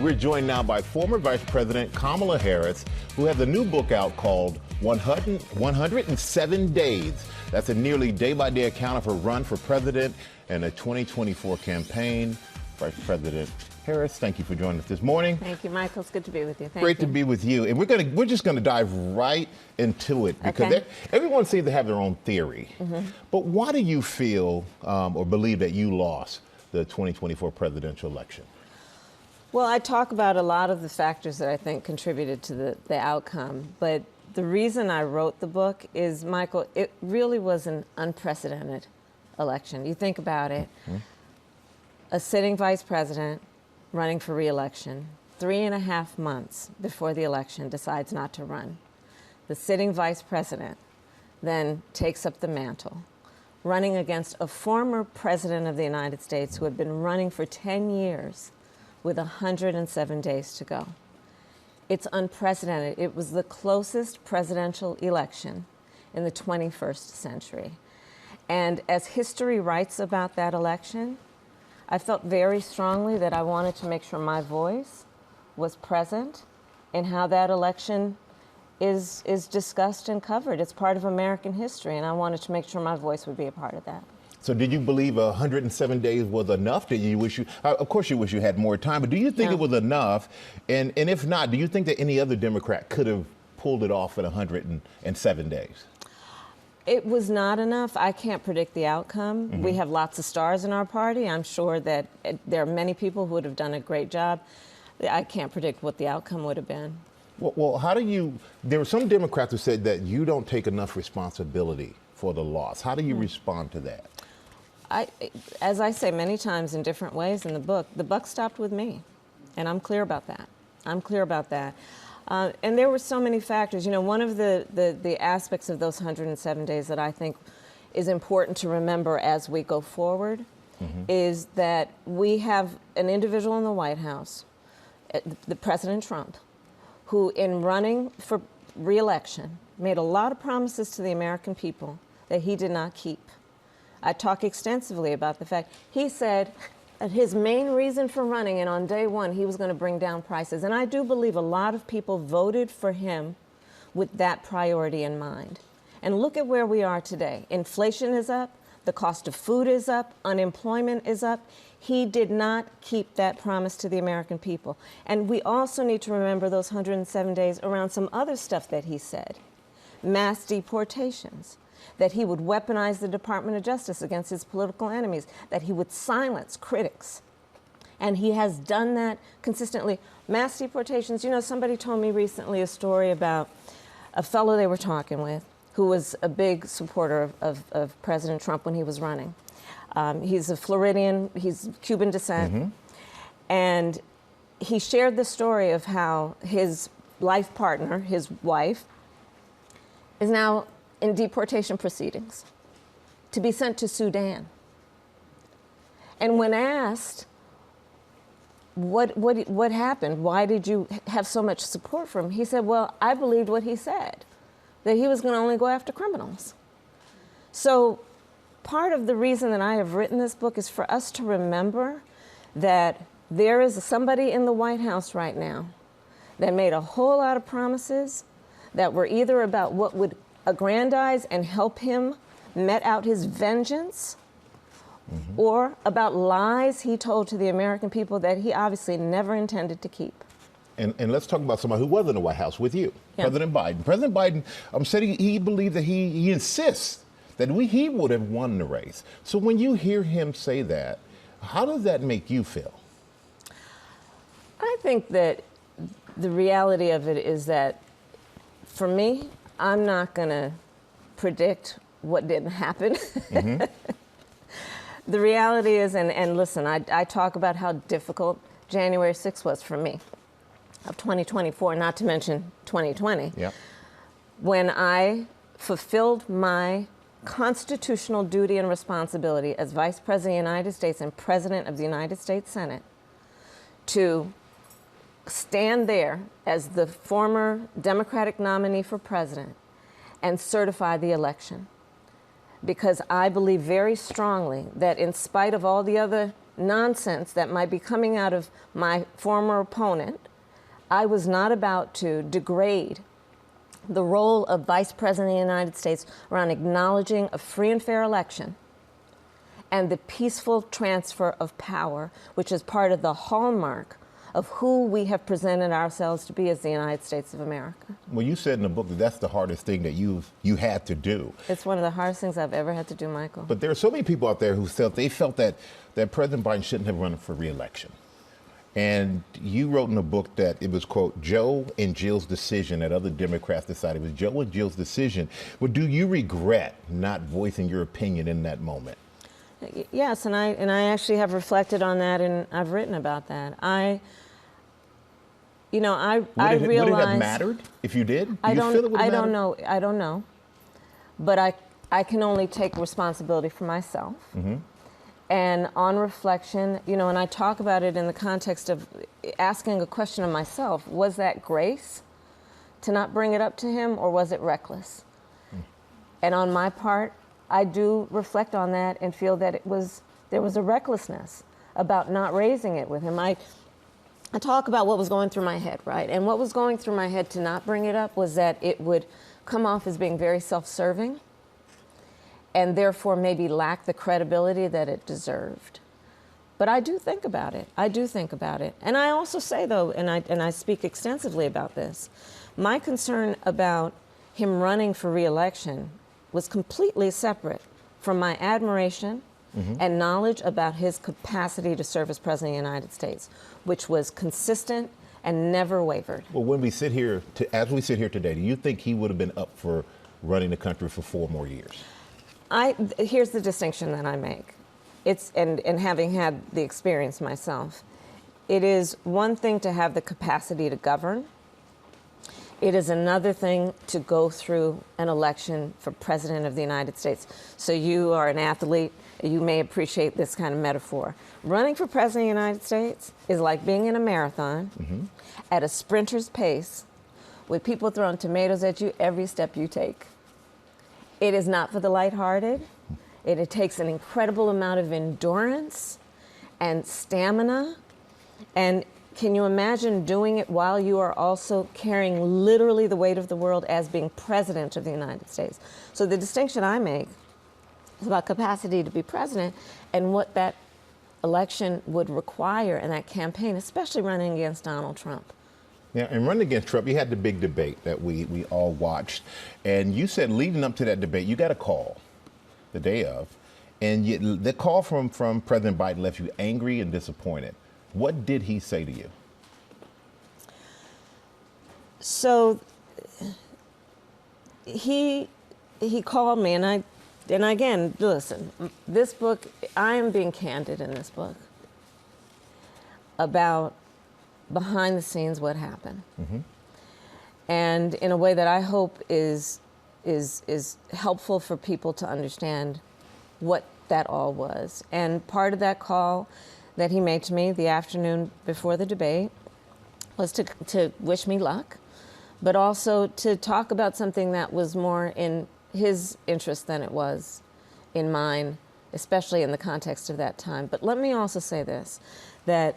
We're joined now by former Vice President Kamala Harris, who has a new book out called 107 Days. That's a nearly day-by-day account of her run for president and a 2024 campaign. Vice President Harris, thank you for joining us this morning. Thank you, Michael. It's good to be with you. Great to be with you. And we're just going to dive right into it because everyone seems to have their own theory. But why do you feel or believe that you lost the 2024 presidential election? Well, I talk about a lot of the factors that I think contributed to the outcome. But the reason I wrote the book is, Michael, it really was an unprecedented election. You think about it. A sitting vice president running for re-election 3.5 months before the election decides not to run. The sitting vice president then takes up the mantle, running against a former president of the United States who had been running for 10 years with 107 days to go. It's unprecedented. It was the closest presidential election in the 21st century. And as history writes about that election, I felt very strongly that I wanted to make sure my voice was present in how that election is discussed and covered. It's part of American history, and I wanted to make sure my voice would be a part of that. So did you believe 107 days was enough? Did you wish of course you wish you had more time, but do you think it was enough? And if not, do you think that any other Democrat could have pulled it off in 107 days? It was not enough. I can't predict the outcome. We have lots of stars in our party. I'm sure that there are many people who would have done a great job. I can't predict what the outcome would have been. Well, how do you, there were some Democrats who said that you don't take enough responsibility for the loss. How do you respond to that? As I say many times in different ways in the book, the buck stopped with me, and I'm clear about that. I'm clear about that. And there were so many factors. You know, one of the aspects of those 107 days that I think is important to remember as we go forward is that we have an individual in the White House, the President Trump, who in running for re-election made a lot of promises to the American people that he did not keep. I talk extensively about the fact he said that his main reason for running, and on day one, he was going to bring down prices. And I do believe a lot of people voted for him with that priority in mind. And look at where we are today. Inflation is up. The cost of food is up. Unemployment is up. He did not keep that promise to the American people. And we also need to remember those 107 days around some other stuff that he said. Mass deportations, that he would weaponize the Department of Justice against his political enemies, that he would silence critics. And he has done that consistently. Mass deportations, you know, somebody told me recently a story about a fellow they were talking with who was a big supporter of President Trump when he was running. He's a Floridian, he's Cuban descent. And he shared the story of how his life partner, his wife, is now in deportation proceedings to be sent to Sudan. And when asked, what happened? Why did you have so much support from him? He said, well, I believed what he said, that he was going to only go after criminals. So part of the reason that I have written this book is for us to remember that there is somebody in the White House right now that made a whole lot of promises that were either about what would aggrandize and help him met out his vengeance, or about lies he told to the American people that he obviously never intended to keep. And let's talk about somebody who was in the White House with you, President Biden. President Biden said he believed that he insists that he would have won the race. So when you hear him say that, how does that make you feel? I think that the reality of it is that, for me, I'm not going to predict what didn't happen. The reality is, and listen, I talk about how difficult January 6th was for me, of 2024, not to mention 2020, when I fulfilled my constitutional duty and responsibility as Vice President of the United States and President of the United States Senate to stand there as the former Democratic nominee for president and certify the election. Because I believe very strongly that in spite of all the other nonsense that might be coming out of my former opponent. I was not about to degrade the role of Vice President of the United States around acknowledging a free and fair election and the peaceful transfer of power, which is part of the hallmark of who we have presented ourselves to be as the United States of America. Well, you said in the book that that's the hardest thing that you had to do. It's one of the hardest things I've ever had to do, Michael. But there are so many people out there who felt that President Biden shouldn't have run for re-election. And you wrote in the book that it was, quote, Joe and Jill's decision, that other Democrats decided it was Joe and Jill's decision. Well, do you regret not voicing your opinion in that moment? Yes, and I actually have reflected on that, and I've written about that. I realized. Would it have mattered if you did? I don't know. But I can only take responsibility for myself. Mm-hmm. And on reflection, and I talk about it in the context of asking a question of myself: was that grace to not bring it up to him, or was it reckless? Mm. And on my part, I do reflect on that and feel that there was a recklessness about not raising it with him. I talk about what was going through my head, right? And what was going through my head to not bring it up was that it would come off as being very self-serving and therefore maybe lack the credibility that it deserved. But I do think about it. And I also say, though, and I speak extensively about this, my concern about him running for re-election was completely separate from my admiration and knowledge about his capacity to serve as President of the United States, which was consistent and never wavered. Well, when we sit here, as we sit here today, do you think he would have been up for running the country for 4 more years? Here's the distinction that I make. And having had the experience myself, it is one thing to have the capacity to govern. It is another thing to go through an election for President of the United States. So you are an athlete, you may appreciate this kind of metaphor. Running for President of the United States is like being in a marathon at a sprinter's pace with people throwing tomatoes at you every step you take. It is not for the lighthearted. It takes an incredible amount of endurance and stamina. And can you imagine doing it while you are also carrying literally the weight of the world as being President of the United States? So the distinction I make is about capacity to be president and what that election would require in that campaign, especially running against Donald Trump. Yeah, and running against Trump, you had the big debate that we all watched. And you said leading up to that debate, you got a call the day of. And the call from President Biden left you angry and disappointed. What did he say to you? So he called me, and again, listen, this book, I am being candid in this book about behind the scenes what happened. And in a way that I hope is helpful for people to understand what that all was. And part of that call that he made to me the afternoon before the debate was to wish me luck, but also to talk about something that was more in his interest than it was in mine, especially in the context of that time. But let me also say this, that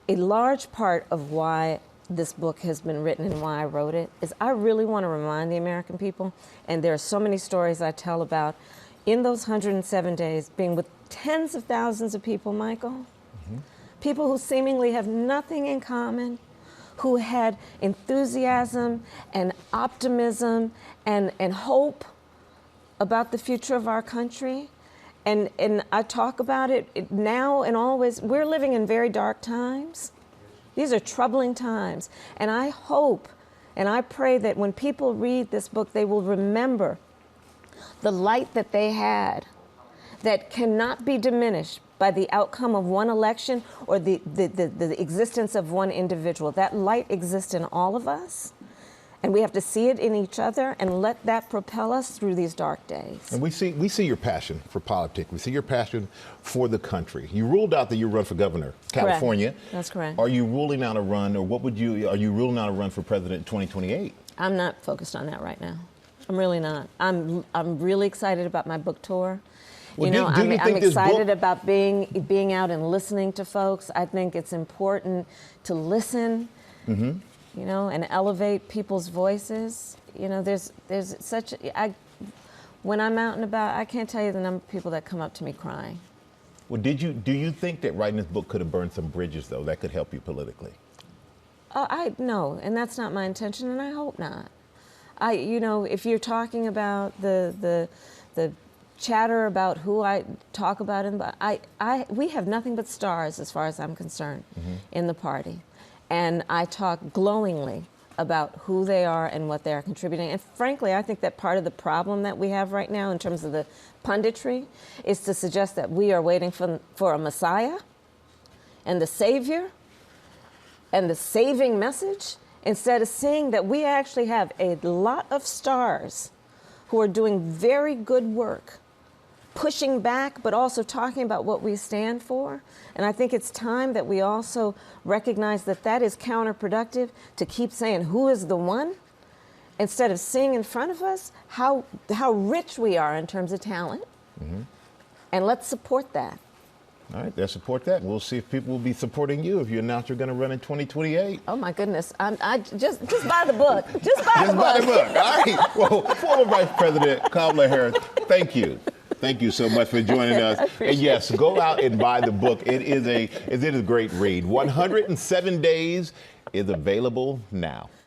a large part of why this book has been written and why I wrote it is I really want to remind the American people, and there are so many stories I tell about in those 107 days being with tens of thousands of people, Michael, people who seemingly have nothing in common, who had enthusiasm and optimism and hope about the future of our country. And I talk about it now and always. We're living in very dark times. These are troubling times. And I hope and I pray that when people read this book, they will remember the light that they had that cannot be diminished by the outcome of one election or the existence of one individual. That light exists in all of us. And we have to see it in each other and let that propel us through these dark days. And we see your passion for politics. We see your passion for the country. You ruled out that you run for governor, California. Correct. That's correct. Are you ruling out a run, or are you ruling out a run for president in 2028? I'm not focused on that right now. I'm really not. I'm really excited about my book tour. Well, you know, do you I'm think this excited book- about being out and listening to folks. I think it's important to listen, you know, and elevate people's voices. You know, there's such, when I'm out and about, I can't tell you the number of people that come up to me crying. Well, do you think that writing this book could have burned some bridges, though, that could help you politically? No, and that's not my intention, and I hope not. You know, if you're talking about the chatter about who I talk about, we have nothing but stars as far as I'm concerned in the party, and I talk glowingly about who they are and what they are contributing. And frankly, I think that part of the problem that we have right now in terms of the punditry is to suggest that we are waiting for a Messiah and the Savior and the saving message, instead of seeing that we actually have a lot of stars who are doing very good work, pushing back, but also talking about what we stand for. And I think it's time that we also recognize that that is counterproductive, to keep saying who is the one, instead of seeing in front of us how rich we are in terms of talent. And let's support that. All right, they'll support that. We'll see if people will be supporting you if you announce you're going to run in 2028. Oh my goodness! I just buy the book. Just buy the book. Buy the book. All right. Well, former Vice President Kamala Harris, thank you. Thank you so much for joining us. And yes, go out and buy the book. It is a great read. 107 Days is available now.